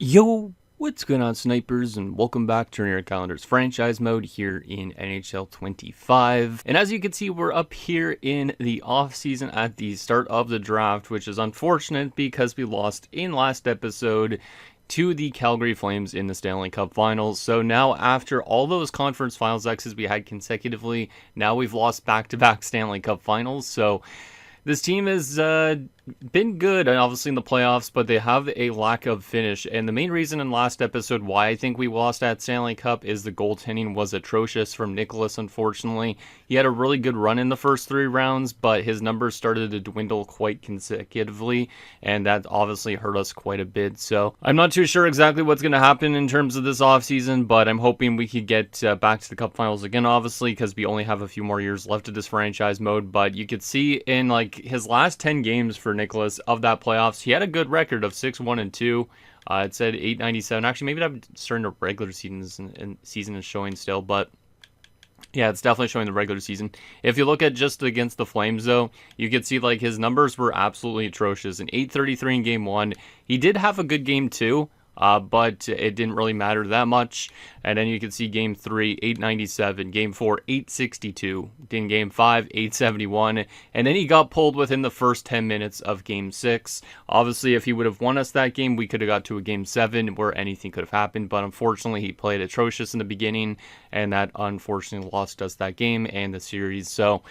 Yo, what's going on, snipers, and welcome back to your calendars franchise mode here in NHL 25. And as you can see, we're up here in the off season at the start of the draft, which is unfortunate because we lost in last episode to the Calgary Flames in the Stanley Cup Finals. So now, after all those conference finals X's we had consecutively, now we've lost back-to-back Stanley Cup Finals. So this team has been good, obviously, in the playoffs, but they have a lack of finish. And the main reason in last episode why I think we lost at Stanley Cup is the goaltending was atrocious from Nicholas, unfortunately. He had a really good run in the first 3 rounds, but his numbers started to dwindle quite consecutively, and that obviously hurt us quite a bit. So I'm not too sure exactly what's going to happen in terms of this offseason, but I'm hoping we could get back to the Cup Finals again, obviously, because we only have a few more years left of this franchise mode. But you could see in like his last 10 games for Nicholas of that playoffs, he had a good record of 6-1-2. It said 897. Actually, maybe that's during the regular season and season is showing still, but yeah, it's definitely showing the regular season. If you look at just against the Flames, though, you can see like his numbers were absolutely atrocious. In 833 in game 1, he did have a good game 2. But it didn't really matter that much. And then you can see game 3, 897, game 4, 862, in game 5, 871, and then he got pulled within the first 10 minutes of game 6. Obviously, if he would have won us that game, we could have got to a game 7 where anything could have happened, but unfortunately, he played atrocious in the beginning, and that unfortunately lost us that game and the series. So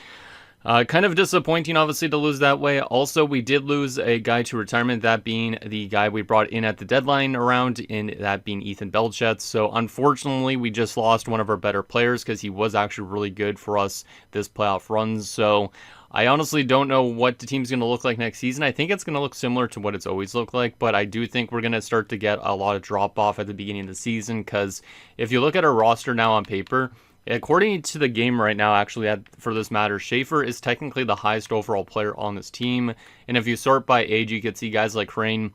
kind of disappointing, obviously, to lose that way. Also, we did lose a guy to retirement, that being the guy we brought in at the deadline round, in that being Ethan Belchetz. So, unfortunately, we just lost one of our better players because he was actually really good for us this playoff run. So, I honestly don't know what the team's going to look like next season. I think it's going to look similar to what it's always looked like, but I do think we're going to start to get a lot of drop-off at the beginning of the season because if you look at our roster now on paper, according to the game right now, actually, for this matter, Schaefer is technically the highest overall player on this team. And if you sort by age, you can see guys like Crane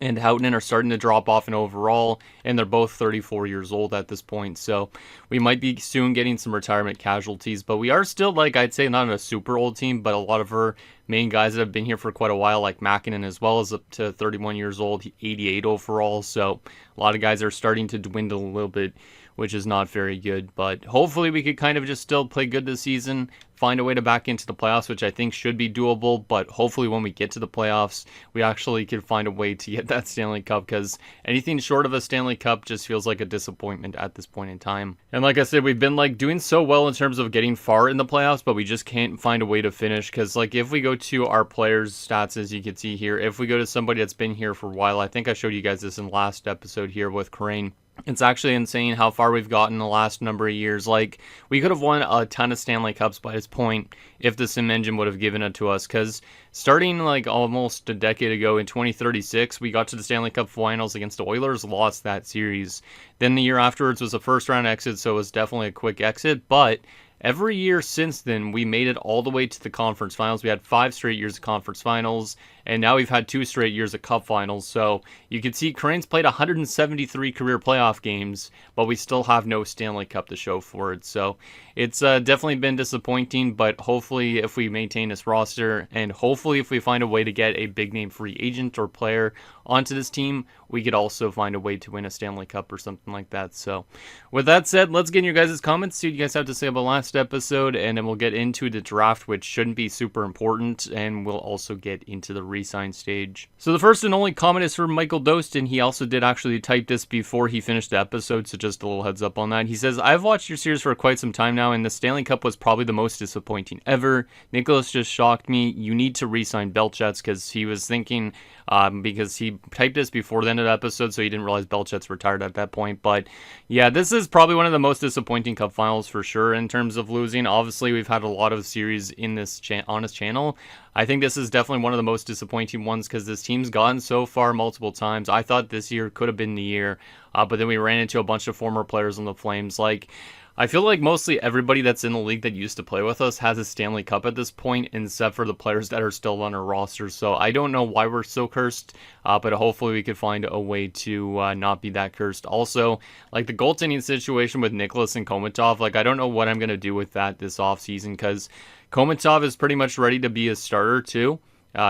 and Houghton are starting to drop off in overall, and they're both 34 years old at this point. So we might be soon getting some retirement casualties, but we are still, like, I'd say not a super old team, but a lot of our main guys that have been here for quite a while, like Makinen as well, is up to 31 years old, 88 overall. So a lot of guys are starting to dwindle a little bit, which is not very good. But hopefully we could kind of just still play good this season, find a way to back into the playoffs, which I think should be doable. But hopefully when we get to the playoffs, we actually could find a way to get that Stanley Cup, because anything short of a Stanley Cup just feels like a disappointment at this point in time. And like I said, we've been like doing so well in terms of getting far in the playoffs, but we just can't find a way to finish. Because like if we go to our players' stats, as you can see here, if we go to somebody that's been here for a while, I think I showed you guys this in last episode here with Crane. It's actually insane how far we've gotten the last number of years. Like, we could have won a ton of Stanley Cups by this point if the Sim Engine would have given it to us. Because starting like almost a decade ago in 2036, we got to the Stanley Cup Finals against the Oilers, lost that series. Then the year afterwards was a first round exit, so it was definitely a quick exit. But every year since then, we made it all the way to the conference finals. We had 5 straight years of conference finals, and now we've had 2 straight years of cup finals. So you can see Crane's played 173 career playoff games, but we still have no Stanley Cup to show for it. So it's definitely been disappointing, but hopefully if we maintain this roster, and hopefully if we find a way to get a big name free agent or player onto this team, we could also find a way to win a Stanley Cup or something like that. So with that said, let's get in your guys' comments, see what you guys have to say about last episode, and then we'll get into the draft, which shouldn't be super important, and we'll also get into the Resign stage. So the first and only comment is from Michael Dostin. He also did actually type this before he finished the episode, so just a little heads up on that. He says, I've watched your series for quite some time now, and the Stanley Cup was probably the most disappointing ever. Nicholas just shocked me. You need to re-sign Belchetz, because he was thinking, because he typed this before the end of the episode, so he didn't realize Belchetz retired at that point. But yeah, this is probably one of the most disappointing Cup finals for sure in terms of losing. Obviously, we've had a lot of series in this on this channel. I think this is definitely one of the most disappointing ones because this team's gotten so far multiple times. I thought this year could have been the year, but then we ran into a bunch of former players on the Flames. Like, I feel like mostly everybody that's in the league that used to play with us has a Stanley Cup at this point, except for the players that are still on our roster. So I don't know why we're so cursed, but hopefully we could find a way to not be that cursed. Also, like the goaltending situation with Nicholas and Komatov, like I don't know what I'm going to do with that this offseason, because Komatov is pretty much ready to be a starter too.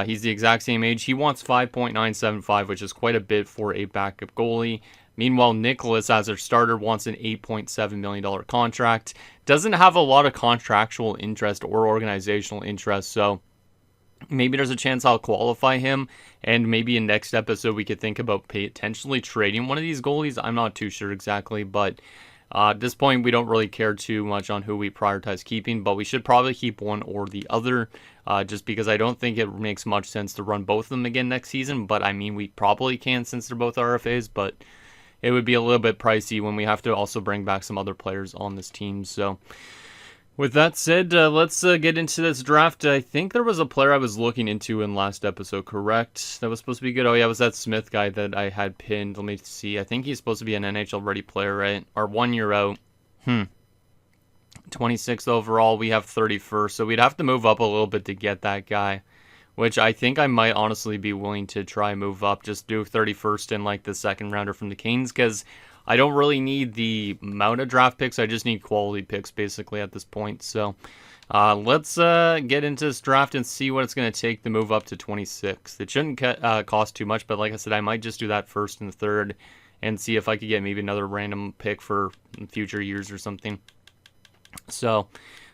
He's the exact same age. He wants 5.975, which is quite a bit for a backup goalie. Meanwhile, Nicholas, as their starter, wants an $8.7 million contract. Doesn't have a lot of contractual interest or organizational interest, so maybe there's a chance I'll qualify him, and maybe in next episode we could think about potentially trading one of these goalies. I'm not too sure exactly, but at this point we don't really care too much on who we prioritize keeping, but we should probably keep one or the other, just because I don't think it makes much sense to run both of them again next season. But I mean, we probably can since they're both RFAs, but it would be a little bit pricey when we have to also bring back some other players on this team. So with that said, let's get into this draft. I think there was a player I was looking into in last episode, correct? That was supposed to be good. Oh yeah, it was that Smith guy that I had pinned. Let me see. I think he's supposed to be an NHL ready player, right? Or 1 year out. 26th overall. We have 31st, so we'd have to move up a little bit to get that guy, which I think I might honestly be willing to try move up. Just do 31st in like the second rounder from the Canes, because I don't really need the amount of draft picks. I just need quality picks basically at this point. So let's get into this draft and see what it's going to take to move up to 26. It shouldn't cost too much, but like I said, I might just do that first and third and see if I could get maybe another random pick for future years or something. So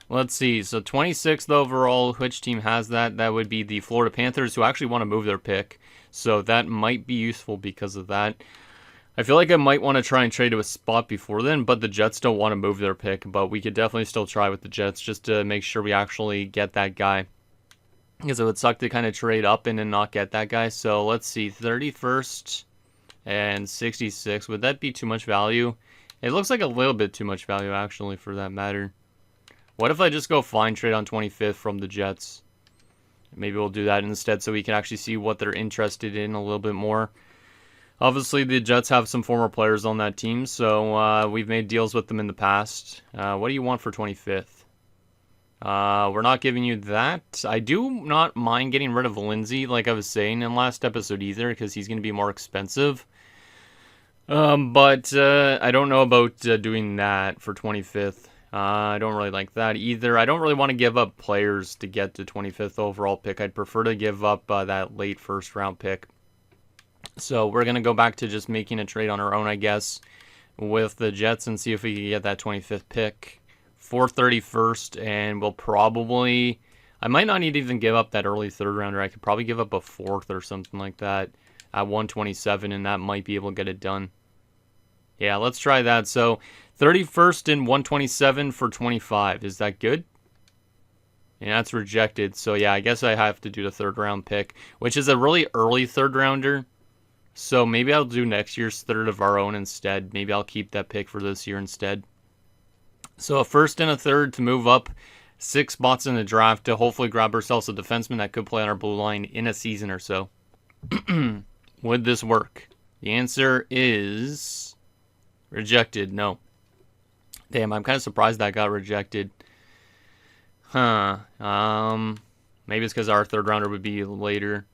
let's see. So 26th overall, which team has that? That would be the Florida Panthers, who actually want to move their pick. So that might be useful because of that. I feel like I might want to try and trade to a spot before then, but the Jets don't want to move their pick. But we could definitely still try with the Jets just to make sure we actually get that guy, because it would suck to kind of trade up and then not get that guy. So let's see, 31st and 66. Would that be too much value? It looks like a little bit too much value, actually, for that matter. What if I just go find trade on 25th from the Jets? Maybe we'll do that instead so we can actually see what they're interested in a little bit more. Obviously, the Jets have some former players on that team, so we've made deals with them in the past. What do you want for 25th? We're not giving you that. I do not mind getting rid of Lindsay, like I was saying in last episode either, because he's going to be more expensive. But I don't know about doing that for 25th. I don't really like that either. I don't really want to give up players to get to 25th overall pick. I'd prefer to give up that late first round pick. So we're going to go back to just making a trade on our own, I guess, with the Jets and see if we can get that 25th pick for 31st. And we'll probably, I might not need to even give up that early third rounder. I could probably give up a fourth or something like that at 127, and that might be able to get it done. Yeah, let's try that. So 31st and 127 for 25. Is that good? And that's rejected. So yeah, I guess I have to do the third round pick, which is a really early third rounder. So maybe I'll do next year's third of our own instead. Maybe I'll keep that pick for this year instead. So a first and a third to move up 6 spots in the draft to hopefully grab ourselves a defenseman that could play on our blue line in a season or so. Would this work? The answer is rejected. No. Damn, I'm kind of surprised that got rejected. Maybe it's because our third rounder would be later.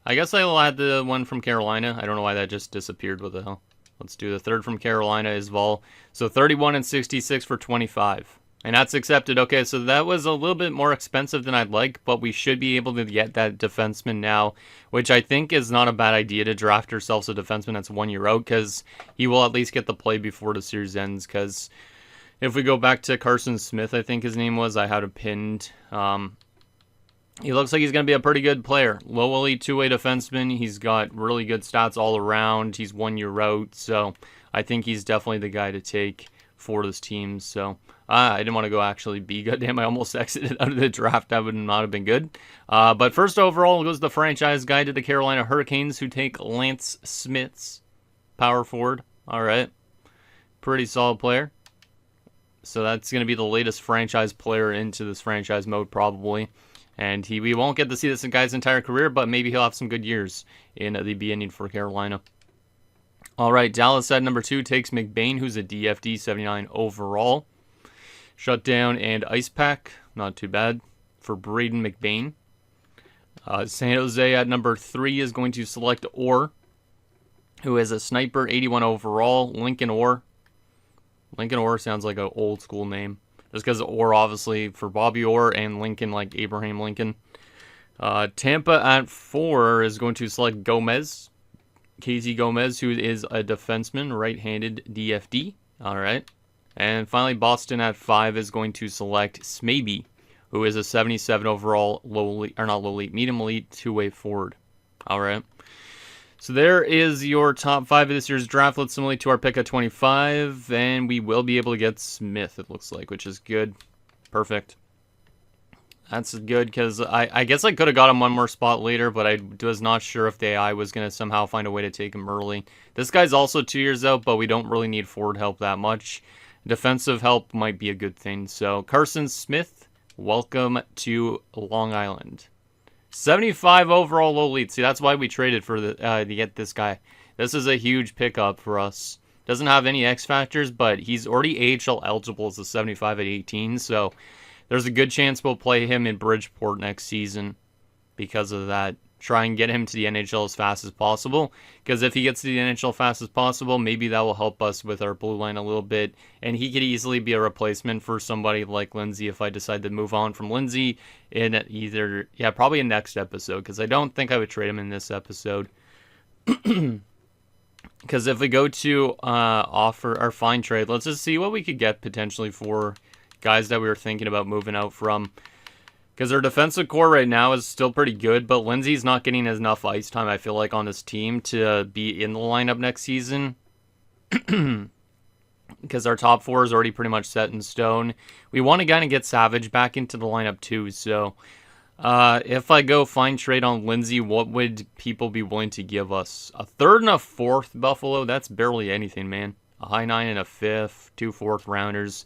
I guess I'll add the one from Carolina. I don't know why that just disappeared. What the hell? Let's do the third from Carolina as well. So 31 and 66 for 25. And that's accepted. Okay, so that was a little bit more expensive than I'd like, but we should be able to get that defenseman now, which I think is not a bad idea to draft ourselves a defenseman that's 1 year out, because he will at least get the play before the series ends. Because if we go back to Carson Smith, I think his name was, I had it pinned. He looks like he's going to be a pretty good player. Low elite two-way defenseman. He's got really good stats all around. He's 1 year out, so I think he's definitely the guy to take for this team. So I didn't want to go actually B. Goddamn, I almost exited out of the draft. That would not have been good. But first overall goes the franchise guy to the Carolina Hurricanes, who take Lance Smits, power forward. All right. Pretty solid player. So that's going to be the latest franchise player into this franchise mode probably. And we won't get to see this guy's entire career, but maybe he'll have some good years in the beginning for Carolina. All right, Dallas at number 2 takes McBain, who's a DFD 79 overall. Shutdown and Ice Pack, not too bad for Braden McBain. San Jose at number 3 is going to select Orr, who is a sniper 81 overall. Lincoln Orr. Lincoln Orr sounds like an old school name. Just because Orr, obviously, for Bobby Orr and Lincoln, like Abraham Lincoln. Tampa at 4 is going to select Gomez. Casey Gomez, who is a defenseman, right-handed DFD. All right. And finally, Boston at 5 is going to select Smaby, who is a 77 overall medium elite two-way forward. All right. So there is your top 5 of this year's draft. Let's simulate to our pick at 25, and we will be able to get Smith, it looks like, which is good. Perfect. That's good, because I guess I could have got him one more spot later, but I was not sure if the AI was going to somehow find a way to take him early. This guy's also 2 years out, but we don't really need forward help that much. Defensive help might be a good thing. So Carson Smith, welcome to Long Island. 75 overall low lead. See, that's why we traded for to get this guy. This is a huge pickup for us. Doesn't have any X factors, but he's already AHL eligible as a 75 at 18, so there's a good chance we'll play him in Bridgeport next season because of that. Try and get him to the NHL as fast as possible, because if he gets to the NHL fast as possible, maybe that will help us with our blue line a little bit, and he could easily be a replacement for somebody like Lindsay if I decide to move on from Lindsay in either, probably in next episode, because I don't think I would trade him in this episode. Because if we go to offer or find trade, let's just see what we could get potentially for guys that we were thinking about moving out from. Because our defensive core right now is still pretty good, but Lindsay's not getting enough ice time, I feel like, on this team to be in the lineup next season. Because our top 4 is already pretty much set in stone. We want to kind of get Savage back into the lineup too, so if I go find trade on Lindsay, what would people be willing to give us? A 3rd and a 4th Buffalo? That's barely anything, man. A high 9 and a 5th, 2 4th rounders.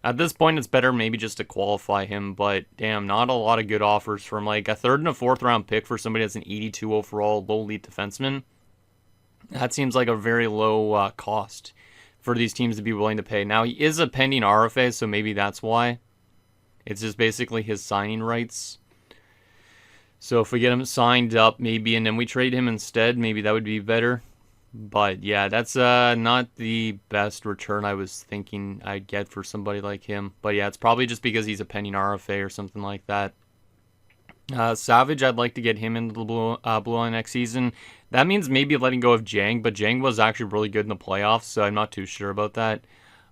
At this point, it's better maybe just to qualify him, but damn, not a lot of good offers from like a 3rd and a 4th round pick for somebody that's an 82 overall low elite defenseman. That seems like a very low cost for these teams to be willing to pay. Now, he is a pending RFA, so maybe that's why. It's just basically his signing rights. So if we get him signed up, maybe, and then we trade him instead, maybe that would be better. But yeah, that's not the best return I was thinking I'd get for somebody like him. But yeah, it's probably just because he's a pending RFA or something like that. Savage, I'd like to get him into the blue line next season. That means maybe letting go of Jang, but Jang was actually really good in the playoffs, so I'm not too sure about that.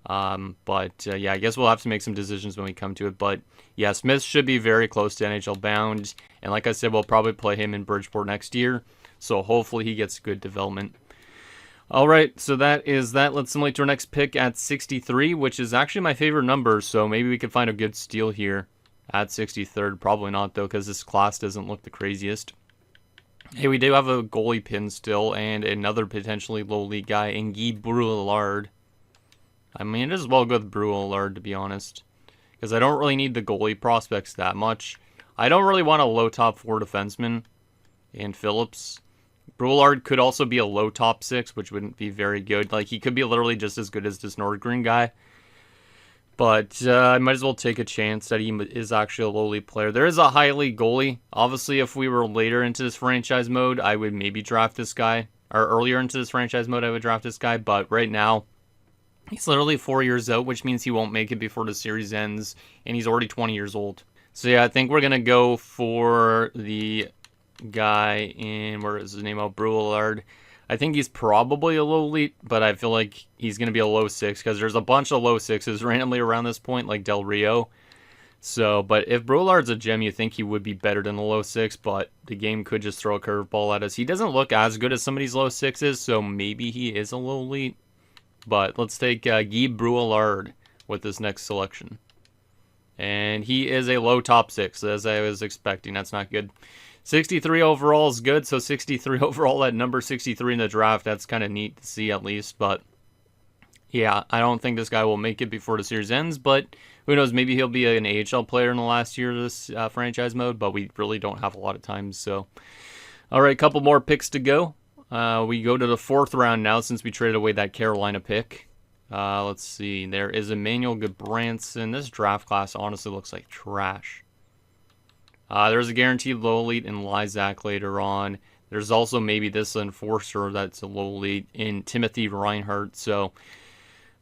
Yeah, I guess we'll have to make some decisions when we come to it. But yeah, Smith should be very close to NHL bound. And like I said, we'll probably play him in Bridgeport next year. So hopefully he gets good development. All right, so that is that. Let's simulate to our next pick at 63, which is actually my favorite number. So maybe we can find a good steal here at 63rd. Probably not, though, because this class doesn't look the craziest. Hey, we do have a goalie pin still and another potentially low league guy in Guy Brouillard. I mean, it is well good with Brouillard, to be honest, because I don't really need the goalie prospects that much. I don't really want a low top 4 defenseman in Phillips. Brouillard could also be a low top 6, which wouldn't be very good. Like, he could be literally just as good as this Nordgren guy. But I might as well take a chance that he is actually a low league player. There is a high league goalie. Obviously, if we were later into this franchise mode, I would maybe draft this guy. Or earlier into this franchise mode, I would draft this guy. But right now, he's literally 4 years out, which means he won't make it before the series ends. And he's already 20 years old. So yeah, I think we're going to go for the guy in, where is his name? Oh, Brouillard. I think he's probably a low elite, but I feel like he's going to be a low 6 because there's a bunch of low 6s randomly around this point, like Del Rio. So, but if Brouillard's a gem, you think he would be better than the low 6, but the game could just throw a curveball at us. He doesn't look as good as some of these low 6s, so maybe he is a low elite. But let's take Guy Brouillard with this next selection. And he is a low top 6, as I was expecting. That's not good. 63 overall is good, so 63 overall at number 63 in the draft, that's kind of neat to see at least, but yeah, I don't think this guy will make it before the series ends, but who knows, maybe he'll be an AHL player in the last year of this franchise mode, but we really don't have a lot of time, so. Alright, a couple more picks to go. We go to the 4th round now, since we traded away that Carolina pick. Let's see, there is Emmanuel Gudbranson. This draft class honestly looks like trash. There's a guaranteed low elite in Lysak later on. There's also maybe this enforcer that's a low elite in Timothy Reinhardt. So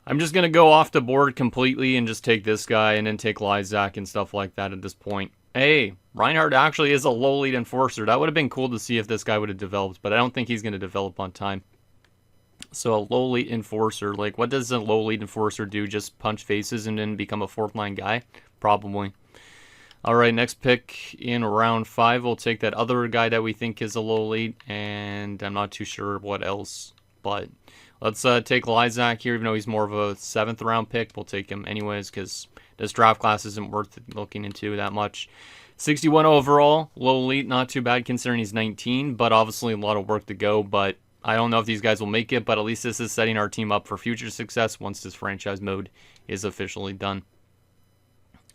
I'm just going to go off the board completely and just take this guy and then take Lysak and stuff like that at this point. Hey, Reinhardt actually is a low lead enforcer. That would have been cool to see if this guy would have developed, but I don't think he's going to develop on time. So a low lead enforcer, like what does a low lead enforcer do? Just punch faces and then become a fourth line guy? Probably. All right, next pick in round 5. We'll take that other guy that we think is a low lead, and I'm not too sure what else, but let's take Lysak here, even though he's more of a 7th round pick. We'll take him anyways because this draft class isn't worth looking into that much. 61 overall, low elite, not too bad considering he's 19, but obviously a lot of work to go. But I don't know if these guys will make it, but at least this is setting our team up for future success once this franchise mode is officially done.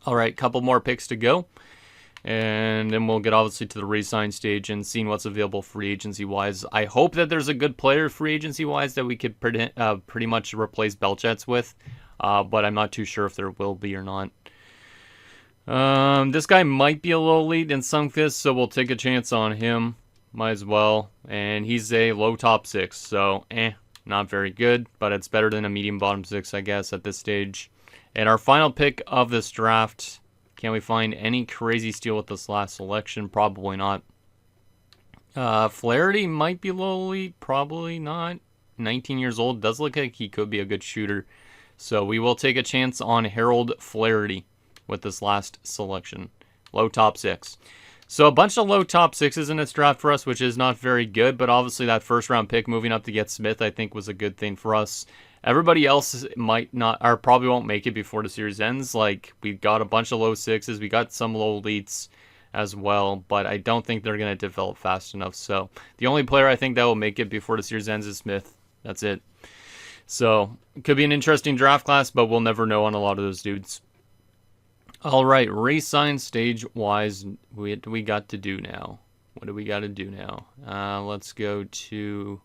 All right, couple more picks to go, and then we'll get obviously to the Resign stage and seeing what's available free agency-wise. I hope that there's a good player free agency-wise that we could pretty much replace Belchets with, but I'm not too sure if there will be or not. This guy might be a low lead in Sunfist, so we'll take a chance on him. Might as well. And he's a low top 6, so not very good, but it's better than a medium bottom 6, I guess, at this stage. And our final pick of this draft, can we find any crazy steal with this last selection? Probably not. Flaherty might be low elite, probably not. 19 years old, does look like he could be a good shooter. So we will take a chance on Harold Flaherty with this last selection. Low top 6. So a bunch of low top 6s in this draft for us, which is not very good, but obviously that first round pick moving up to get Smith, I think was a good thing for us. Everybody else might not, or probably won't make it before the series ends. Like, we got a bunch of low 6s, we got some low elites as well, but I don't think they're going to develop fast enough. So the only player I think that will make it before the series ends is Smith. That's it. So it could be an interesting draft class, but we'll never know on a lot of those dudes. All right, Resign stage-wise, what do we got to do now? What do we got to do now? Let's go to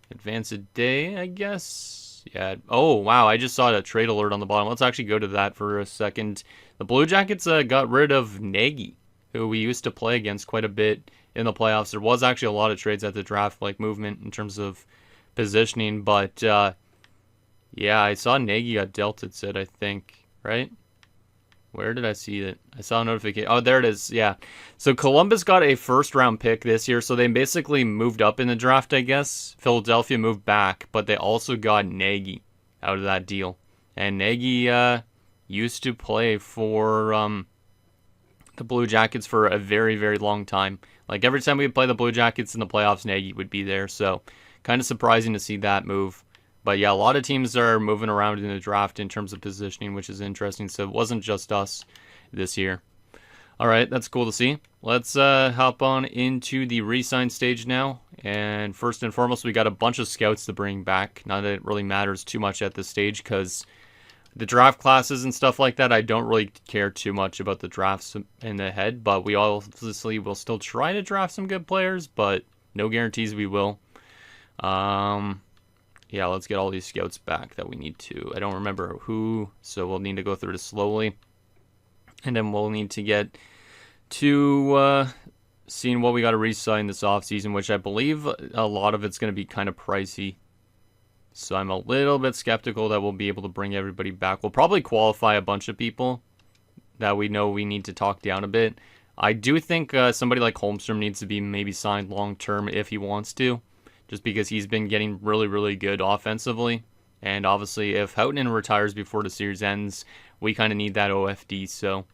Advance a Day, I guess. Yeah. Oh, wow, I just saw a trade alert on the bottom. Let's actually go to that for a second. The Blue Jackets got rid of Nagy, who we used to play against quite a bit in the playoffs. There was actually a lot of trades at the draft, like movement in terms of positioning, but yeah, I saw Nagy got dealt, it said, I think, right? Where did I see it? I saw a notification. Oh, there it is. Yeah. So Columbus got a first-round pick this year, so they basically moved up in the draft, I guess. Philadelphia moved back, but they also got Nagy out of that deal. And Nagy used to play for the Blue Jackets for a very, very long time. Like, every time we would play the Blue Jackets in the playoffs, Nagy would be there. So, kind of surprising to see that move. But yeah, a lot of teams are moving around in the draft in terms of positioning, which is interesting. So it wasn't just us this year. All right, that's cool to see. Let's hop on into the Resign stage now. And first and foremost, we got a bunch of scouts to bring back. Not that it really matters too much at this stage because the draft classes and stuff like that, I don't really care too much about the drafts in the head. But we obviously will still try to draft some good players, but no guarantees we will. Yeah, let's get all these scouts back that we need to. I don't remember who, so we'll need to go through this slowly. And then we'll need to get to seeing what we got to re-sign this offseason, which I believe a lot of it's going to be kind of pricey. So I'm a little bit skeptical that we'll be able to bring everybody back. We'll probably qualify a bunch of people that we know we need to talk down a bit. I do think somebody like Holmstrom needs to be maybe signed long-term if he wants to. Just because he's been getting really, really good offensively. And obviously, if Houghton retires before the series ends, we kind of need that OFD. So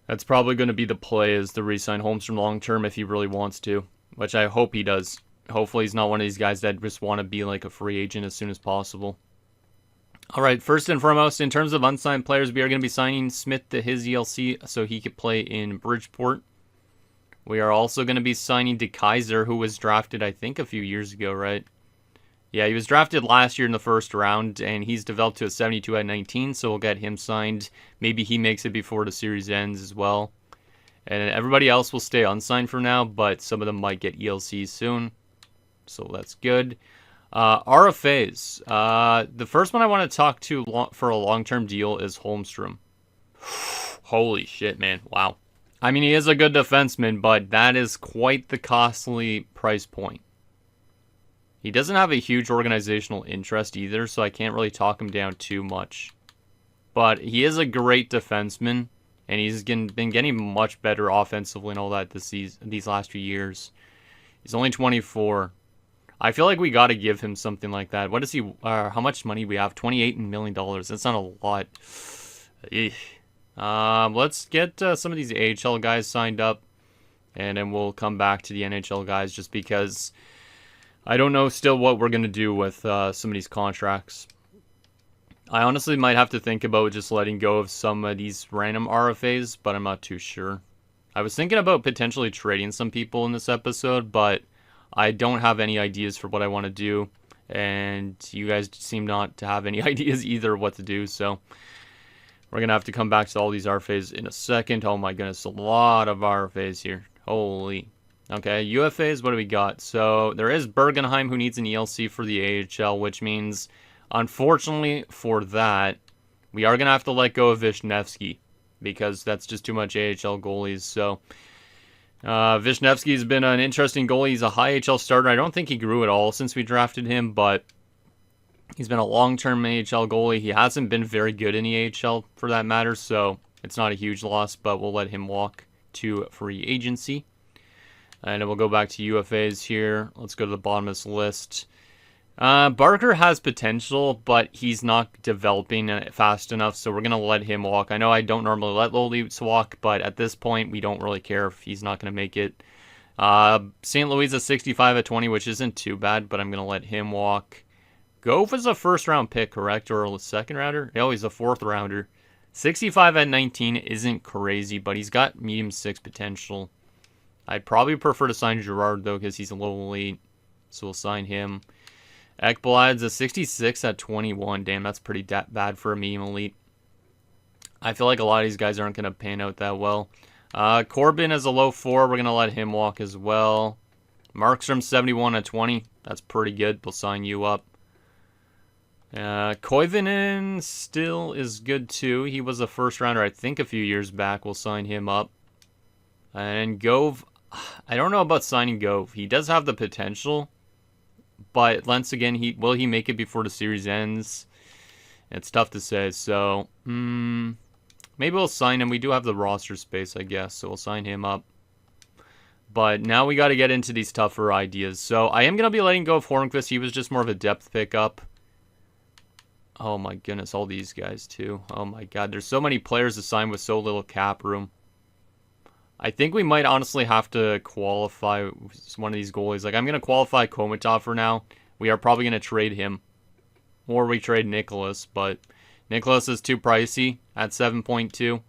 that's probably going to be the play, is to re-sign Holmstrom long-term if he really wants to. Which I hope he does. Hopefully he's not one of these guys that just want to be like a free agent as soon as possible. All right, first and foremost, in terms of unsigned players, we are going to be signing Smith to his ELC so he could play in Bridgeport. We are also going to be signing DeKaiser, who was drafted, I think, a few years ago, right? Yeah, he was drafted last year in the first round, and he's developed to a 72 at 19, so we'll get him signed. Maybe he makes it before the series ends as well. And everybody else will stay unsigned for now, but some of them might get ELCs soon, so that's good. RFAs. The first one I want to talk to for a long-term deal is Holmstrom. Holy shit, man. Wow. I mean, he is a good defenseman, but that is quite the costly price point. He doesn't have a huge organizational interest either, so I can't really talk him down too much. But he is a great defenseman, And he's been getting much better offensively and all that this season, these last few years. He's only 24. I feel like we got to give him something like that. What is he? How much money we have? $28 million. That's not a lot. Let's get some of these AHL guys signed up, and then we'll come back to the NHL guys just because I don't know still what we're going to do with some of these contracts. I honestly might have to think about just letting go of some of these random RFAs, but I'm not too sure. I was thinking about potentially trading some people in this episode, but I don't have any ideas for what I want to do, and you guys seem not to have any ideas either what to do, so we're going to have to come back to all these RFAs in a second. Oh my goodness, a lot of RFAs here. Holy. Okay, UFAs, what do we got? So there is Bergenheim who needs an ELC for the AHL, which means, unfortunately for that, we are going to have to let go of Vishnevsky because that's just too much AHL goalies. So Vishnevsky's been an interesting goalie. He's a high AHL starter. I don't think he grew at all since we drafted him, but he's been a long-term AHL goalie. He hasn't been very good in the AHL for that matter, so it's not a huge loss, but we'll let him walk to free agency. And then we'll go back to UFAs here. Let's go to the bottom of this list. Barker has potential, but he's not developing fast enough, so we're going to let him walk. I know I don't normally let goalies walk, but at this point, we don't really care if he's not going to make it. St. Louis is 65 at 20, which isn't too bad, but I'm going to let him walk. Gove is a first-round pick, correct? Or a second-rounder? No, he's a fourth-rounder. 65 at 19 isn't crazy, but he's got medium 6 potential. I'd probably prefer to sign Girard, though, because he's a little late, so we'll sign him. Ekblad's a 66 at 21. Damn, that's pretty bad for a medium elite. I feel like a lot of these guys aren't going to pan out that well. Corbin is a low 4. We're going to let him walk as well. Markstrom, 71 at 20. That's pretty good. We'll sign you up. Koivunen still is good, too. He was a first-rounder, I think, a few years back. We'll sign him up. And Gove, I don't know about signing Gove. He does have the potential. But once again, will he make it before the series ends? It's tough to say. So, maybe we'll sign him. We do have the roster space, I guess. So we'll sign him up. But now we got to get into these tougher ideas. So I am going to be letting go of Hornqvist. He was just more of a depth pickup. Oh my goodness, all these guys too. Oh my god, there's so many players to sign with so little cap room. I think we might honestly have to qualify one of these goalies. Like, I'm going to qualify Komatov for now. We are probably going to trade him. Or we trade Nicholas, but Nicholas is too pricey at 7.2.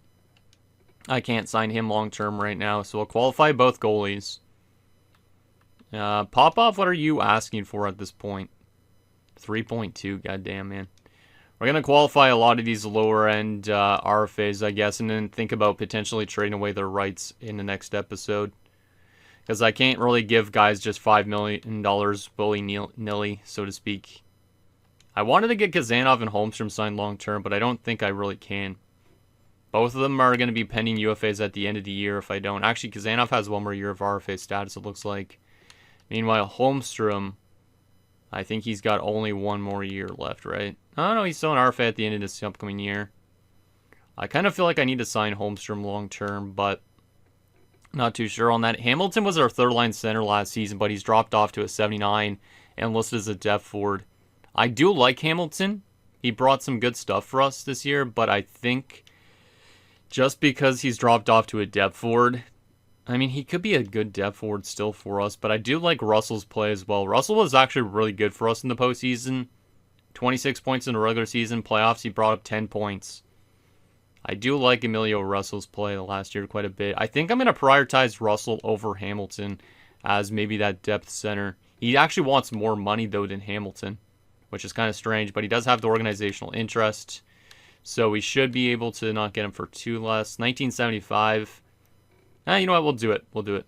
I can't sign him long-term right now, so we'll qualify both goalies. Popov, what are you asking for at this point? 3.2, goddamn, man. We're going to qualify a lot of these lower-end RFAs, I guess, and then think about potentially trading away their rights in the next episode. Because I can't really give guys just $5 million willy-nilly, so to speak. I wanted to get Kazanov and Holmstrom signed long-term, but I don't think I really can. Both of them are going to be pending UFAs at the end of the year if I don't. Actually, Kazanov has one more year of RFA status, it looks like. Meanwhile, Holmstrom, I think he's got only one more year left, right? Oh, no, he's still an RFA at the end of this upcoming year. I kind of feel like I need to sign Holmstrom long-term, but not too sure on that. Hamilton was our third-line center last season, but he's dropped off to a 79 and listed as a depth forward. I do like Hamilton. He brought some good stuff for us this year, but I think just because he's dropped off to a depth forward, I mean, he could be a good depth forward still for us, but I do like Russell's play as well. Russell was actually really good for us in the postseason. 26 points in the regular season. Playoffs, he brought up 10 points. I do like Emilio Russell's play last year quite a bit. I think I'm going to prioritize Russell over Hamilton as maybe that depth center. He actually wants more money, though, than Hamilton, which is kind of strange, but he does have the organizational interest, so we should be able to not get him for too less. 1975. You know what? We'll do it. We'll do it.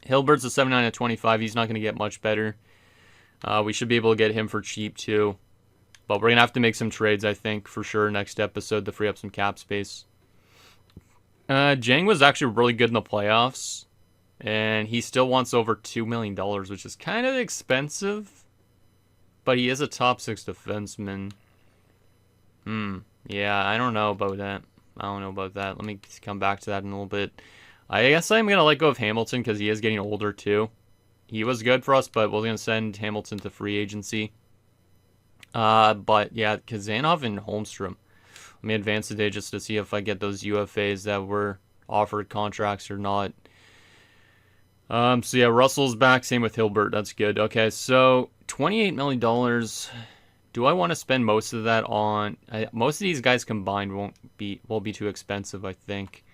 Hilbert's a 79 at 25. He's not going to get much better. We should be able to get him for cheap, too. But we're going to have to make some trades, I think, for sure, next episode to free up some cap space. Jang was actually really good in the playoffs, and he still wants over $2 million, which is kind of expensive. But he is a top 6 defenseman. Yeah, I don't know about that. I don't know about that. Let me come back to that in a little bit. I guess I'm going to let go of Hamilton because he is getting older too. He was good for us, but we're going to send Hamilton to free agency. But yeah, Kazanov and Holmstrom. Let me advance today just to see if I get those UFAs that were offered contracts or not. So yeah, Russell's back. Same with Hilbert. That's good. Okay, so $28 million. Do I want to spend most of that on... most of these guys combined won't be too expensive, I think.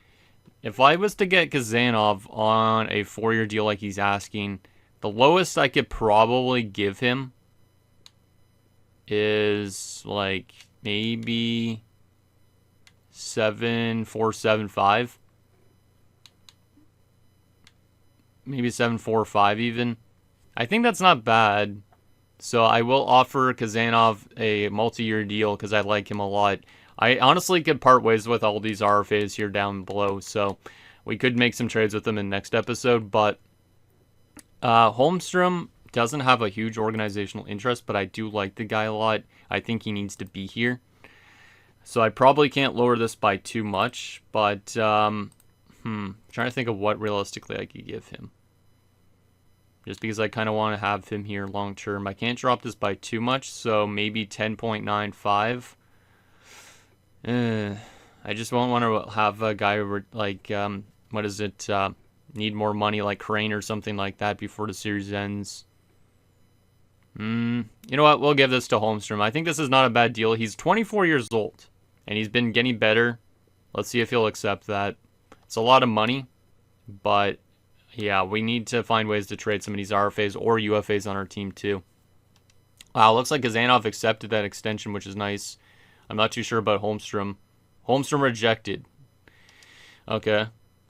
If I was to get Kazanov on a 4-year deal like he's asking, the lowest I could probably give him is like maybe 7.475. Maybe 7.45 even. I think that's not bad. So I will offer Kazanov a multi-year deal because I like him a lot. I honestly could part ways with all these RFAs here down below, so we could make some trades with them in next episode. But Holmstrom doesn't have a huge organizational interest, but I do like the guy a lot. I think he needs to be here. So I probably can't lower this by too much, but trying to think of what realistically I could give him. Just because I kind of want to have him here long term. I can't drop this by too much, so maybe 10.95. I just won't want to have a guy like, what is it, need more money like Crane or something like that before the series ends. You know what, we'll give this to Holmstrom. I think this is not a bad deal. He's 24 years old, and he's been getting better. Let's see if he'll accept that. It's a lot of money, but yeah, we need to find ways to trade some of these RFAs or UFAs on our team too. Wow, looks like Kazanov accepted that extension, which is nice. I'm not too sure about Holmstrom. Holmstrom rejected. Okay.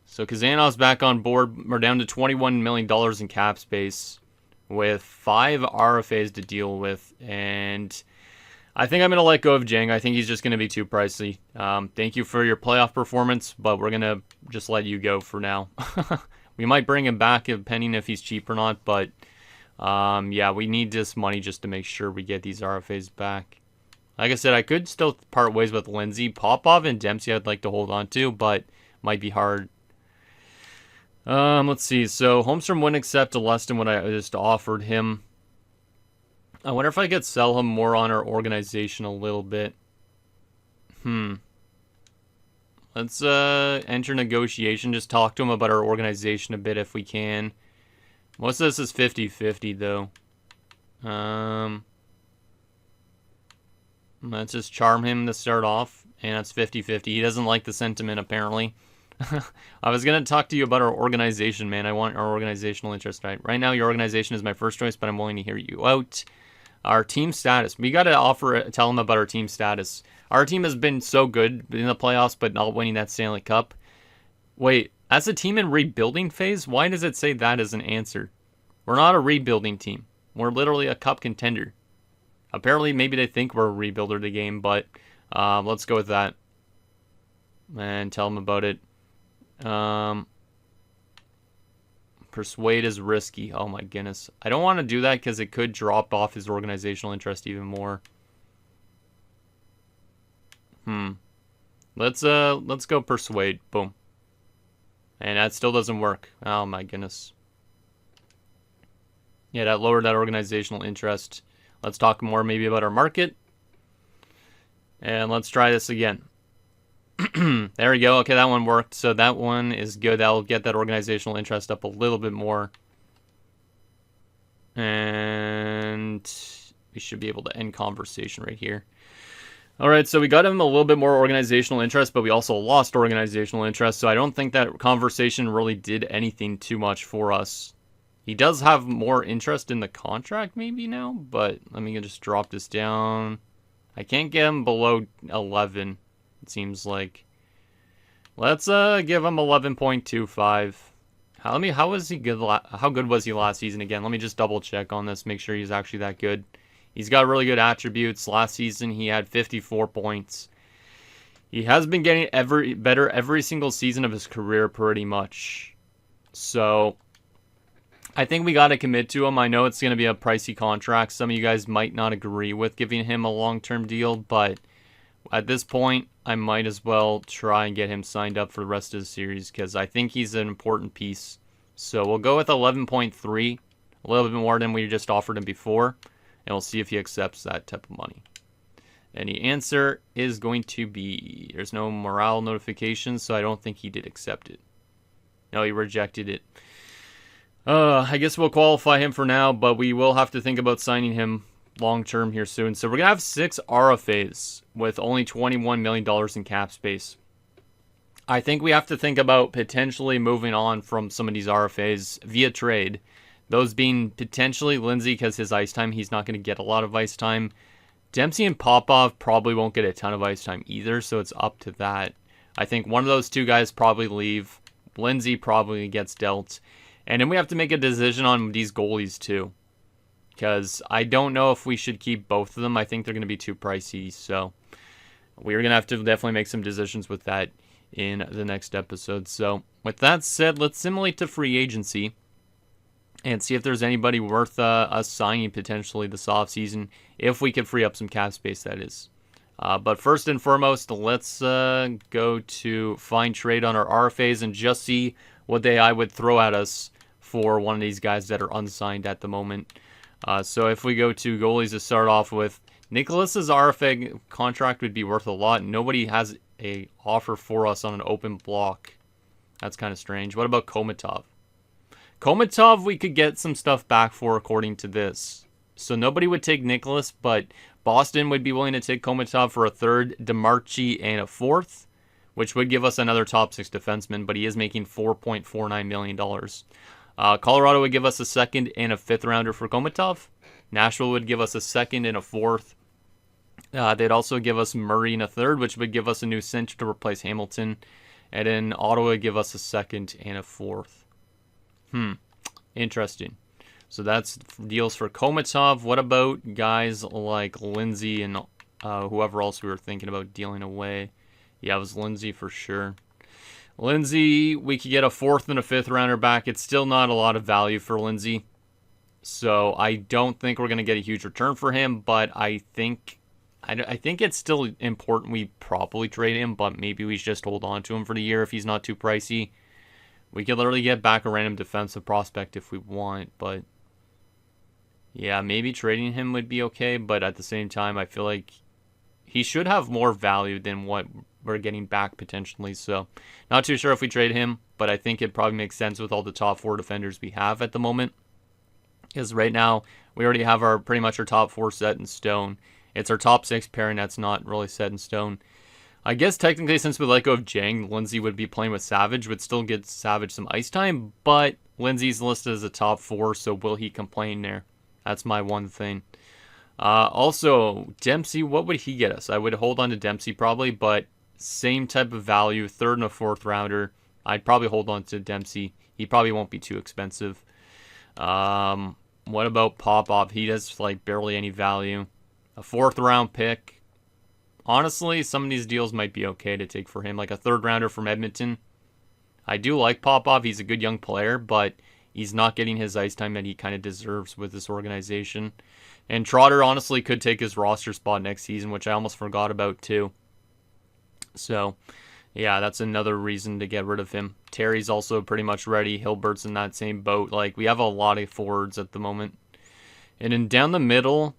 So Kazanov's back on board. We're down to $21 million in cap space with 5 RFAs to deal with. And I think I'm going to let go of Jang. I think he's just going to be too pricey. Thank you for your playoff performance, but we're going to just let you go for now. We might bring him back depending if he's cheap or not. But yeah, we need this money just to make sure we get these RFAs back. Like I said, I could still part ways with Lindsay. Popov and Dempsey I'd like to hold on to, but might be hard. Let's see. So Holmstrom wouldn't accept less than what I just offered him. I wonder if I could sell him more on our organization a little bit. Let's enter negotiation. Just talk to him about our organization a bit if we can. Most of this is 50-50 though. Let's just charm him to start off. And it's 50-50. He doesn't like the sentiment, apparently. I was going to talk to you about our organization, man. I want our organizational interest. Right now, your organization is my first choice, but I'm willing to hear you out. Our team status. We got to tell him about our team status. Our team has been so good in the playoffs, but not winning that Stanley Cup. Wait, as a team in rebuilding phase, why does it say that as an answer? We're not a rebuilding team. We're literally a cup contender. Apparently, maybe they think we're a rebuilder of the game, but let's go with that. And tell them about it. Persuade is risky. Oh my goodness. I don't want to do that because it could drop off his organizational interest even more. Let's go persuade. Boom. And that still doesn't work. Oh my goodness. Yeah, that lowered that organizational interest. Let's talk more maybe about our market. And let's try this again. There we go. Okay, that one worked. So that one is good. That'll get that organizational interest up a little bit more. And we should be able to end conversation right here. All right, so we got him a little bit more organizational interest, but we also lost organizational interest. So I don't think that conversation really did anything too much for us. He does have more interest in the contract maybe now, but let me just drop this down. I can't get him below 11, it seems like. Let's give him 11.25. How was he good? How good was he last season again? Let me just double check on this, make sure he's actually that good. He's got really good attributes. Last season he had 54 points. He has been getting better every single season of his career pretty much. So I think we got to commit to him. I know it's going to be a pricey contract. Some of you guys might not agree with giving him a long-term deal, but at this point, I might as well try and get him signed up for the rest of the series because I think he's an important piece. So we'll go with 11.3, a little bit more than we just offered him before, and we'll see if he accepts that type of money. And the answer is going to be, there's no morale notification, so I don't think he did accept it. No, he rejected it. I guess we'll qualify him for now, but we will have to think about signing him long-term here soon. So we're going to have 6 RFAs with only $21 million in cap space. I think we have to think about potentially moving on from some of these RFAs via trade. Those being potentially Lindsay because his ice time, he's not going to get a lot of ice time. Dempsey and Popov probably won't get a ton of ice time either, so it's up to that. I think one of those two guys probably leave. Lindsay probably gets dealt. And then we have to make a decision on these goalies too. Because I don't know if we should keep both of them. I think they're going to be too pricey. So we're going to have to definitely make some decisions with that in the next episode. So with that said, let's simulate to free agency and see if there's anybody worth us signing potentially this offseason, if we could free up some cap space, that is. But first and foremost, let's go to find trade on our RFAs and just see what I would throw at us for one of these guys that are unsigned at the moment. So if we go to goalies to start off with, Nicholas's RFA contract would be worth a lot. Nobody has a offer for us on an open block. That's kind of strange. What about Komatov? Komatov, we could get some stuff back for according to this. So nobody would take Nicholas, but Boston would be willing to take Komatov for a third, DeMarchi, and a fourth, which would give us another top 6 defenseman, but he is making $4.49 million. Colorado would give us a second and a fifth rounder for Komatov. Nashville would give us a second and a fourth. They'd also give us Murray and a third, which would give us a new center to replace Hamilton. And then Ottawa would give us a second and a fourth. Interesting. So that's deals for Komatov. What about guys like Lindsay and whoever else we were thinking about dealing away? Yeah, it was Lindsay for sure. Lindsay, we could get a fourth and a fifth rounder back. It's still not a lot of value for Lindsay. So I don't think we're going to get a huge return for him, but I think it's still important we probably trade him, but maybe we should just hold on to him for the year if he's not too pricey. We could literally get back a random defensive prospect if we want, but yeah, maybe trading him would be okay, but at the same time, I feel like he should have more value than what we're getting back potentially. So not too sure if we trade him, but I think it probably makes sense with all the top 4 defenders we have at the moment. Because right now, we already have pretty much our top 4 set in stone. It's our top 6 pairing that's not really set in stone. I guess technically, since we let go of Jang, Lindsay would be playing with Savage, would still get Savage some ice time, but Lindsay's listed as a top 4, so will he complain there? That's my one thing. Also, Dempsey, what would he get us? I would hold on to Dempsey probably, but same type of value, third and a fourth rounder. I'd probably hold on to Dempsey. He probably won't be too expensive. What about Popov? He has like barely any value. A 4th round pick. Honestly, some of these deals might be okay to take for him, like a 3rd rounder from Edmonton. I do like Popov. He's a good young player, but he's not getting his ice time that he kind of deserves with this organization. And Trotter honestly could take his roster spot next season, which I almost forgot about too. So, yeah, that's another reason to get rid of him. Terry's also pretty much ready. Hilbert's in that same boat. Like, we have a lot of forwards at the moment. And then down the middle,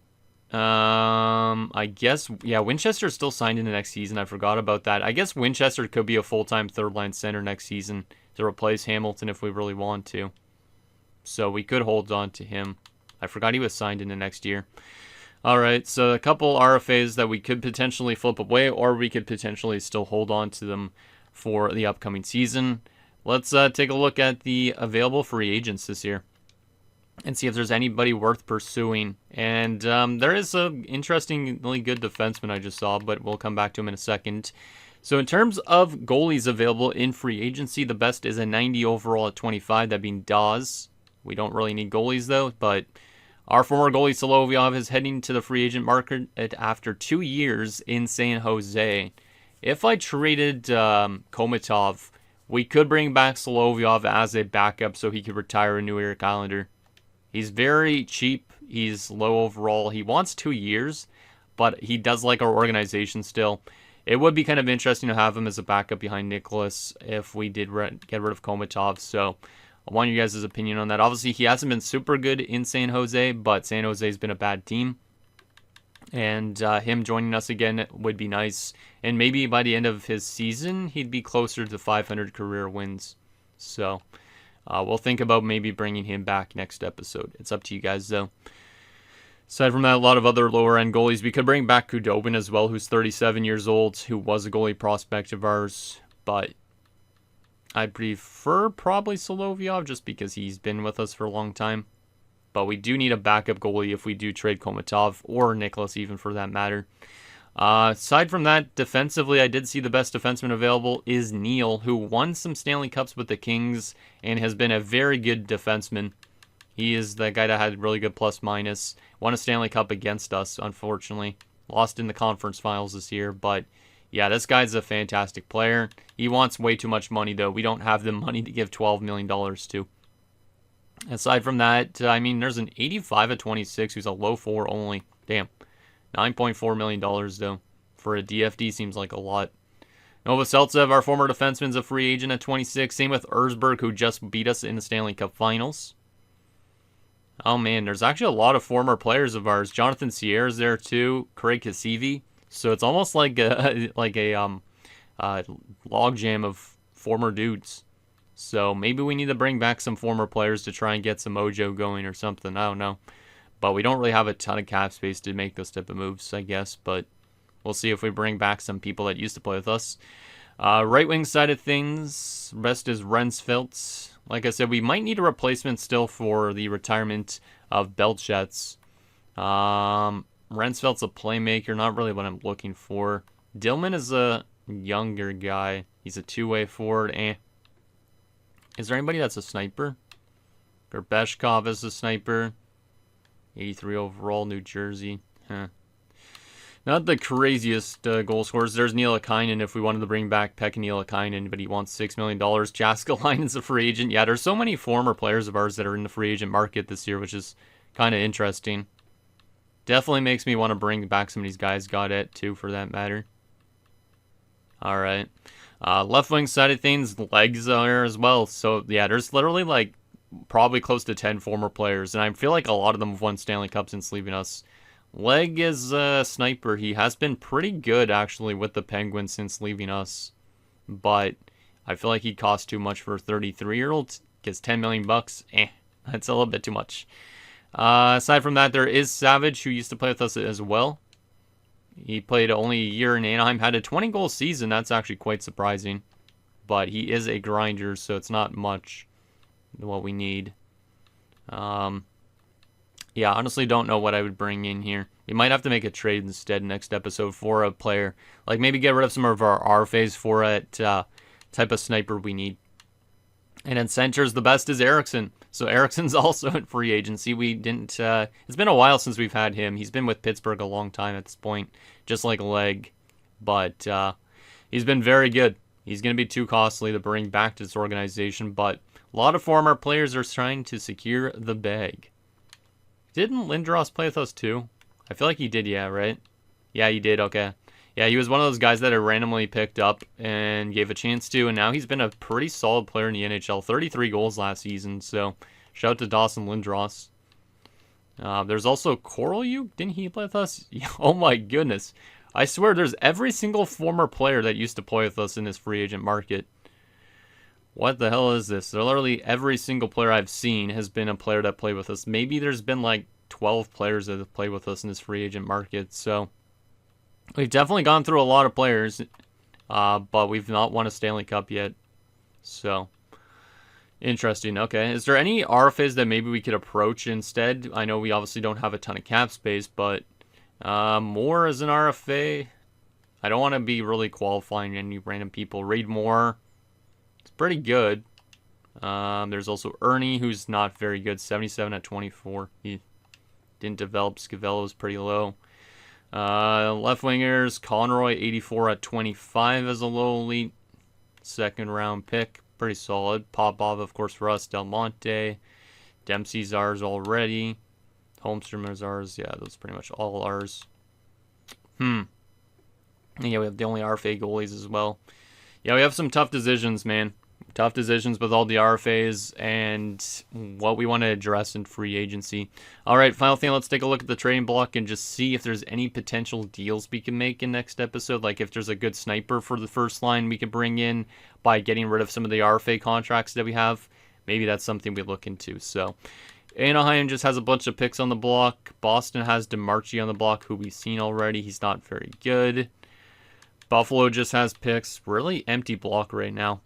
I guess, yeah, Winchester's still signed in the next season. I forgot about that. I guess Winchester could be a full-time third-line center next season to replace Hamilton if we really want to. So we could hold on to him. I forgot he was signed in the next year. All right, so a couple RFAs that we could potentially flip away, or we could potentially still hold on to them for the upcoming season. Let's take a look at the available free agents this year and see if there's anybody worth pursuing. And there is an interestingly good defenseman I just saw, but we'll come back to him in a second. So in terms of goalies available in free agency, the best is a 90 overall at 25, that being Dawes. We don't really need goalies though, but our former goalie Solovyov is heading to the free agent market after 2 years in San Jose. If I traded Komatov, we could bring back Solovyov as a backup so he could retire a New York Islander. He's very cheap. He's low overall. He wants 2 years, but he does like our organization still. it would be kind of interesting to have him as a backup behind Nicholas if we did get rid of Komatov. So I want you guys' opinion on that. Obviously, he hasn't been super good in San Jose, but San Jose's been a bad team. And him joining us again would be nice. And maybe by the end of his season, he'd be closer to 500 career wins. So we'll think about maybe bringing him back next episode. It's up to you guys, though. Aside from that, a lot of other lower-end goalies. We could bring back Khudobin as well, who's 37 years old, who was a goalie prospect of ours. But I'd prefer probably Solovyov just because he's been with us for a long time. But we do need a backup goalie if we do trade Komatov, or Nicholas even for that matter. Aside from that, defensively, I did see the best defenseman available is Neal, who won some Stanley Cups with the Kings and has been a very good defenseman. He is the guy that had really good plus-minus. Won a Stanley Cup against us, unfortunately. Lost in the conference finals this year, but yeah, this guy's a fantastic player. He wants way too much money, though. We don't have the money to give $12 million to. Aside from that, I mean, there's an 85 at 26 who's a low 4 only. Damn. $9.4 million, though. For a DFD seems like a lot. Novoseltsev, our former defenseman, is a free agent at 26. Same with Erzberg, who just beat us in the Stanley Cup Finals. Oh, man, there's actually a lot of former players of ours. Jonathan Sierra's there, too. Craig Cassivi. So it's almost like a logjam of former dudes. So maybe we need to bring back some former players to try and get some mojo going or something. I don't know. But we don't really have a ton of cap space to make those type of moves, I guess. But we'll see if we bring back some people that used to play with us. Right wing side of things, best is Rensfeldt. Like I said, we might need a replacement still for the retirement of Belchetz. Rensfeldt's a playmaker, not really what I'm looking for. Dillman is a younger guy. He's a two-way forward. Is there anybody that's a sniper? Gerbeshkov is a sniper. 83 overall, New Jersey. Not the craziest goal scorers. There's Nielakainen if we wanted to bring back Pekka Nielakainen, but he wants $6 million. Jaskalainen's a free agent. Yeah, there's so many former players of ours that are in the free agent market this year, which is kind of interesting. Definitely makes me want to bring back some of these guys. Got it, too, for that matter. All right. Left wing side of things, legs are there as well. So, yeah, there's literally, like, probably close to 10 former players. And I feel like a lot of them have won Stanley Cup since leaving us. Leg is a sniper. He has been pretty good, actually, with the Penguins since leaving us. But I feel like he costs too much for a 33-year-old. Gets $10 million. That's a little bit too much. Aside from that, there is Savage, who used to play with us as well. He played only a year in Anaheim, had a 20-goal season. That's actually quite surprising. But he is a grinder, so it's not much what we need. Yeah, honestly don't know what I would bring in here. We might have to make a trade instead next episode for a player. Like maybe get rid of some of our RFAs for a type of sniper we need. And then centers, the best is Eriksson. So Eriksson's also in free agency. We didn't... it's been a while since we've had him. He's been with Pittsburgh a long time at this point. Just like Leg. But he's been very good. He's going to be too costly to bring back to this organization. But a lot of former players are trying to secure the bag. Didn't Lindros play with us too? I feel like he did, yeah, right? Yeah, he did, okay. Yeah, he was one of those guys that I randomly picked up and gave a chance to, and now he's been a pretty solid player in the NHL. 33 goals last season, so shout out to Dawson Lindros. There's also Korolyuk. Didn't he play with us? Oh my goodness. I swear there's every single former player that used to play with us in this free agent market. What the hell is this? Literally every single player I've seen has been a player that played with us. Maybe there's been like 12 players that have played with us in this free agent market. So we've definitely gone through a lot of players, but we've not won a Stanley Cup yet. So interesting. Okay, is there any RFAs that maybe we could approach instead? I know we obviously don't have a ton of cap space, but Moore as an RFA. I don't want to be really qualifying any random people. Reid Moore. It's pretty good. There's also Ernie, who's not very good. 77 at 24. He didn't develop. Scavello is pretty low. Left wingers, Conroy, 84 at 25 as a low elite. Second round pick. Pretty solid. Popov, of course, for us. Del Monte. Dempsey's ours already. Holmstrom is ours. Yeah, those pretty much all ours. And yeah, we have the only RFA goalies as well. Yeah, we have some tough decisions, man. Tough decisions with all the RFAs and what we want to address in free agency. All right, final thing, let's take a look at the trading block and just see if there's any potential deals we can make in next episode. Like if there's a good sniper for the first line we could bring in by getting rid of some of the RFA contracts that we have. Maybe that's something we look into. So Anaheim just has a bunch of picks on the block. Boston has DeMarchi on the block, who we've seen already. He's not very good. Buffalo just has picks. Really empty block right now.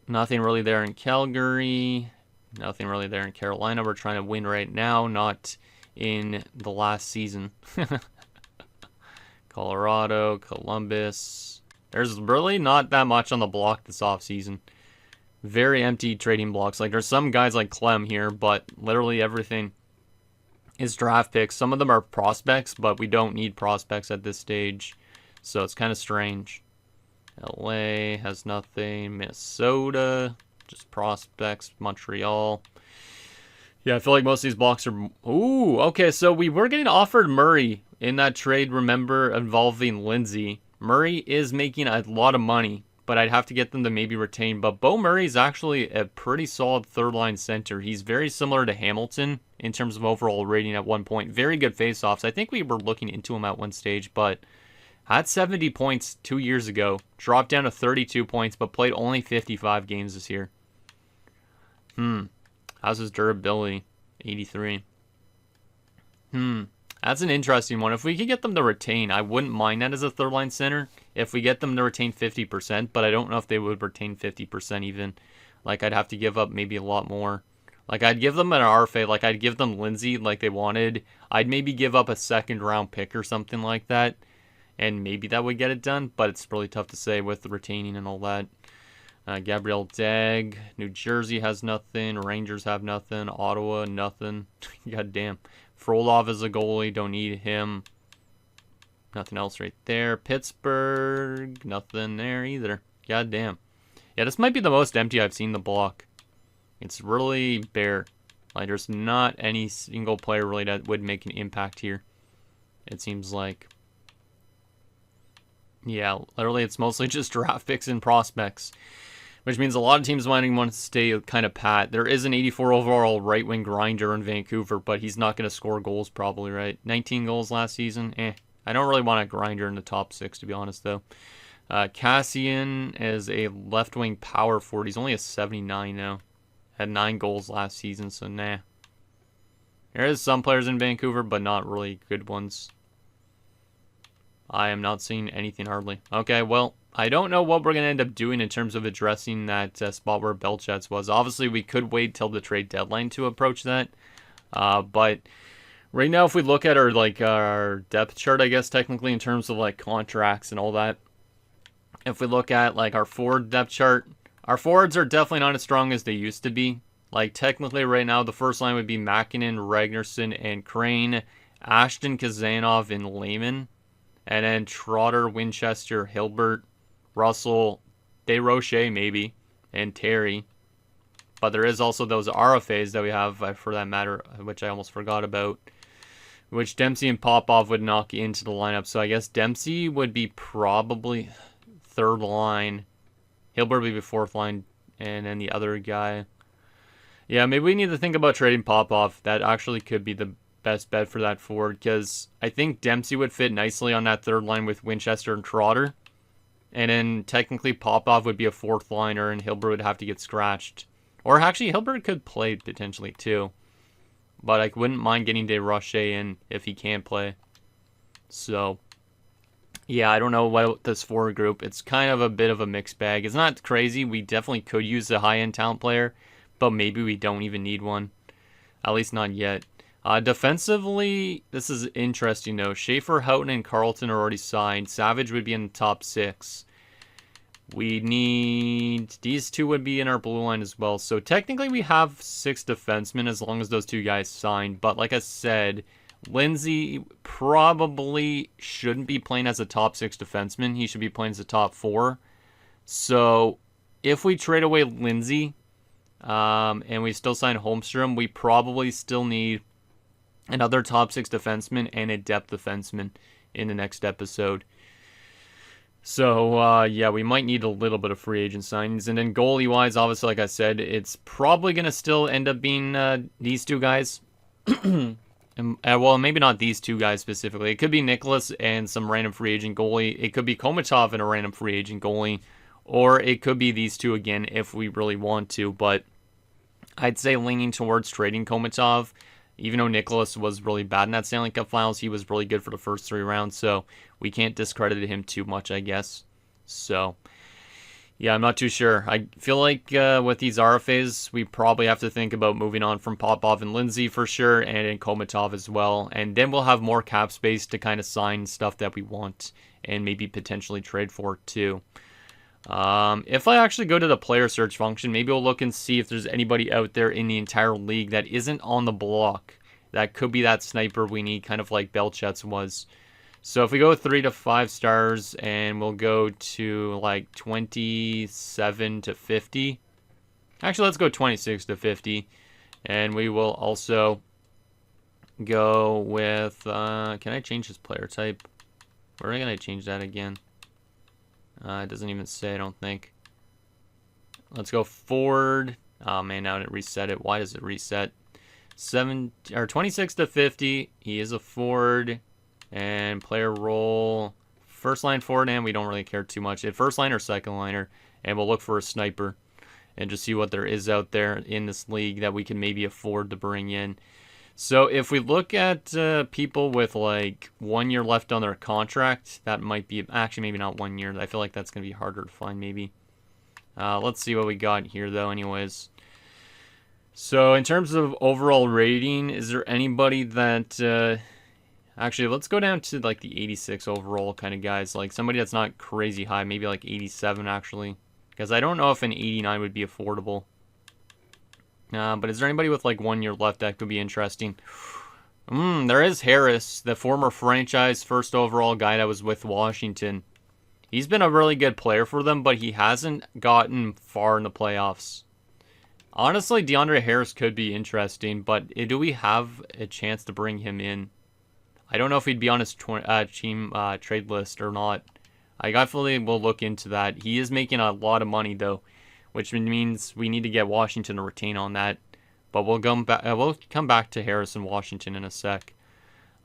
Nothing really there in Calgary. Nothing really there in Carolina. We're trying to win right now, not in the last season. Colorado, Columbus. There's really not that much on the block this offseason. Very empty trading blocks. Like, there's some guys like Clem here, but literally everything is draft picks. Some of them are prospects, but we don't need prospects at this stage. So it's kind of strange. LA has nothing. Minnesota, just prospects. Montreal. Yeah, I feel like most of these blocks are... Ooh, okay, so we were getting offered Murray in that trade, remember, involving Lindsay. Murray is making a lot of money, but I'd have to get them to maybe retain. But Bo Murray is actually a pretty solid third-line center. He's very similar to Hamilton in terms of overall rating at one point. Very good face-offs. I think we were looking into him at one stage, but... Had 70 points 2 years ago, dropped down to 32 points, but played only 55 games this year. How's his durability? 83. That's an interesting one. If we could get them to retain, I wouldn't mind that as a third-line center. If we get them to retain 50%, but I don't know if they would retain 50% even. Like, I'd have to give up maybe a lot more. Like, I'd give them an RFA. Like, I'd give them Lindsay like they wanted. I'd maybe give up a second-round pick or something like that. And maybe that would get it done, but it's really tough to say with the retaining and all that. Gabriel Dag, New Jersey has nothing. Rangers have nothing. Ottawa, nothing. God damn. Frolov is a goalie. Don't need him. Nothing else right there. Pittsburgh, nothing there either. God damn. Yeah, this might be the most empty I've seen the block. It's really bare. Like, there's not any single player really that would make an impact here. It seems like... Yeah, literally it's mostly just draft picks and prospects, which means a lot of teams might want to stay kind of pat. There is an 84 overall right-wing grinder in Vancouver, but he's not going to score goals probably, right? 19 goals last season? I don't really want a grinder in the top 6, to be honest, though. Cassian is a left-wing power forward. He's only a 79 now. Had 9 goals last season, so nah. There is some players in Vancouver, but not really good ones. I am not seeing anything hardly. Okay, well, I don't know what we're going to end up doing in terms of addressing that spot where Belchats was. Obviously, we could wait till the trade deadline to approach that. But right now, if we look at our depth chart, I guess, technically, in terms of, like, contracts and all that, if we look at, like, our forward depth chart, our forwards are definitely not as strong as they used to be. Like, technically, right now, the first line would be Makinen, Ragnarsson, and Crane, Ashton, Kazanov, and Lehman. And then Trotter, Winchester, Hilbert, Russell, Desrochers maybe, and Terry. But there is also those RFAs that we have, for that matter, which I almost forgot about, which Dempsey and Popov would knock into the lineup. So I guess Dempsey would be probably third line. Hilbert would be fourth line, and then the other guy. Yeah, maybe we need to think about trading Popov. That actually could be the best bet for that forward, because I think Dempsey would fit nicely on that third line with Winchester and Trotter, and then technically Popov would be a fourth liner and Hilbert would have to get scratched, or actually Hilbert could play potentially too, but I wouldn't mind getting Desrochers in if he can't play. So yeah, I don't know what this forward group, it's kind of a bit of a mixed bag. It's not crazy. We definitely could use a high-end talent player, but maybe we don't even need one, at least not yet. Defensively, this is interesting, though. Schaefer, Houghton, and Carlton are already signed. Savage would be in the top 6. We need... These two would be in our blue line as well. So technically, we have 6 defensemen as long as those 2 guys signed. But like I said, Lindsay probably shouldn't be playing as a top 6 defenseman. He should be playing as a top 4. So if we trade away Lindsay and we still sign Holmstrom, we probably still need another top 6 defenseman and a depth defenseman in the next episode. So, yeah, we might need a little bit of free agent signings. And then goalie-wise, obviously, like I said, it's probably going to still end up being these two guys. Well, maybe not these two guys specifically. It could be Nicholas and some random free agent goalie. It could be Komatov and a random free agent goalie. Or it could be these two again if we really want to. But I'd say leaning towards trading Komatov. Even though Nicholas was really bad in that Stanley Cup Finals, he was really good for the first 3 rounds. So we can't discredit him too much, I guess. So, yeah, I'm not too sure. I feel like with these RFAs, we probably have to think about moving on from Popov and Lindsay for sure, and in Komatov as well. And then we'll have more cap space to kind of sign stuff that we want and maybe potentially trade for too. If I actually go to the player search function, maybe we'll look and see if there's anybody out there in the entire league that isn't on the block. That could be that sniper we need, kind of like Belchet's was. So if we go 3 to 5 stars and we'll go to like 27 to 50. Actually, let's go 26 to 50. And we will also go with, can I change his player type? Where am I going to change that again? It doesn't even say, I don't think. Let's go forward. Oh man, now it reset it. Why does it reset? 26 to 50. He is a forward. And player role, first line forward, and we don't really care too much. First line or second liner, and we'll look for a sniper and just see what there is out there in this league that we can maybe afford to bring in. So if we look at people with like 1 year left on their contract, that might be, actually maybe not 1 year. I feel like that's going to be harder to find maybe. Let's see what we got here though anyways. So in terms of overall rating, is there anybody that, actually let's go down to like the 86 overall kind of guys. Like somebody that's not crazy high, maybe like 87 actually. Because I don't know if an 89 would be affordable. But is there anybody with like 1 year left that could be interesting? There is Harris, the former franchise first overall guy that was with Washington. He's been a really good player for them, but he hasn't gotten far in the playoffs. Honestly, DeAndre Harris could be interesting, but do we have a chance to bring him in? I don't know if he'd be on his team trade list or not. I definitely will look into that. He is making a lot of money, though, which means we need to get Washington to retain on that. But we'll come back to Harris and Washington in a sec.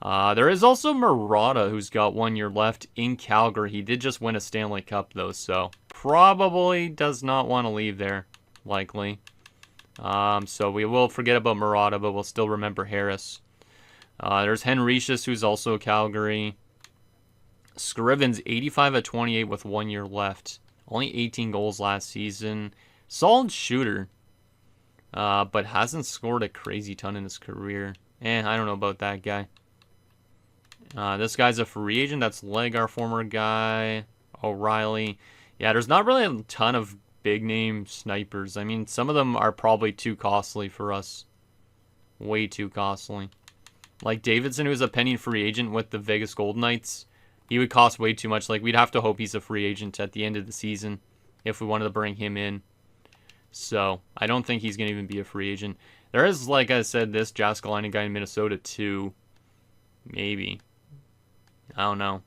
There is also Murata, who's got 1 year left in Calgary. He did just win a Stanley Cup, though, so probably does not want to leave there, likely. So we will forget about Murata, but we'll still remember Harris. There's Henricius, who's also Calgary. Scrivens, 85 at 28 with 1 year left. Only 18 goals last season. Solid shooter. But hasn't scored a crazy ton in his career. I don't know about that guy. This guy's a free agent. That's Leg, our former guy. O'Reilly. Yeah, there's not really a ton of big name snipers. I mean, some of them are probably too costly for us. Way too costly. Like Davidson, who's a pending free agent with the Vegas Golden Knights. He would cost way too much. Like, we'd have to hope he's a free agent at the end of the season if we wanted to bring him in. So, I don't think he's going to even be a free agent. There is, like I said, this Jaskalainen guy in Minnesota, too. Maybe. I don't know.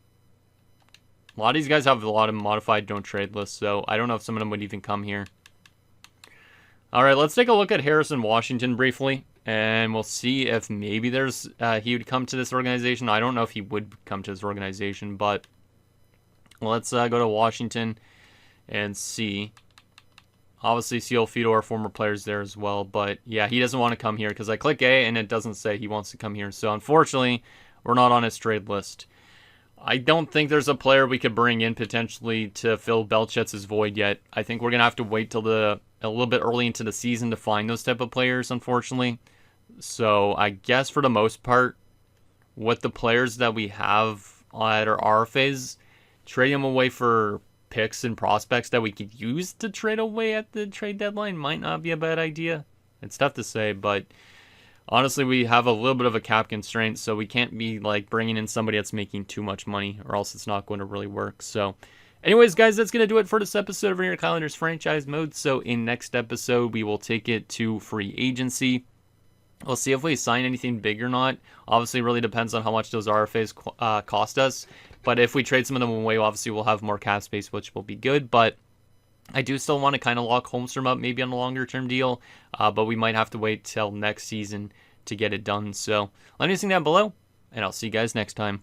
A lot of these guys have a lot of modified don't trade lists, so I don't know if some of them would even come here. Alright, let's take a look at Harrison Washington briefly. And we'll see if maybe there's he would come to this organization. I don't know if he would come to this organization, but let's go to Washington and see. Obviously, Seal Fedor, former players there as well. But yeah, he doesn't want to come here because I click A and it doesn't say he wants to come here. So unfortunately, we're not on his trade list. I don't think there's a player we could bring in potentially to fill Belchet's void yet. I think we're going to have to wait till a little bit early into the season to find those type of players, unfortunately. So I guess for the most part, with the players that we have at our RFAs, trading them away for picks and prospects that we could use to trade away at the trade deadline might not be a bad idea. It's tough to say, but honestly, we have a little bit of a cap constraint, so we can't be like bringing in somebody that's making too much money, or else it's not going to really work. So anyways, guys, that's going to do it for this episode of Your Calendar's Franchise Mode. So in next episode, we will take it to free agency. We'll see if we sign anything big or not. Obviously, it really depends on how much those RFAs cost us. But if we trade some of them away, obviously we'll have more cap space, which will be good. But I do still want to kind of lock Holmstrom up maybe on a longer term deal, but we might have to wait till next season to get it done. So let me know down below, and I'll see you guys next time.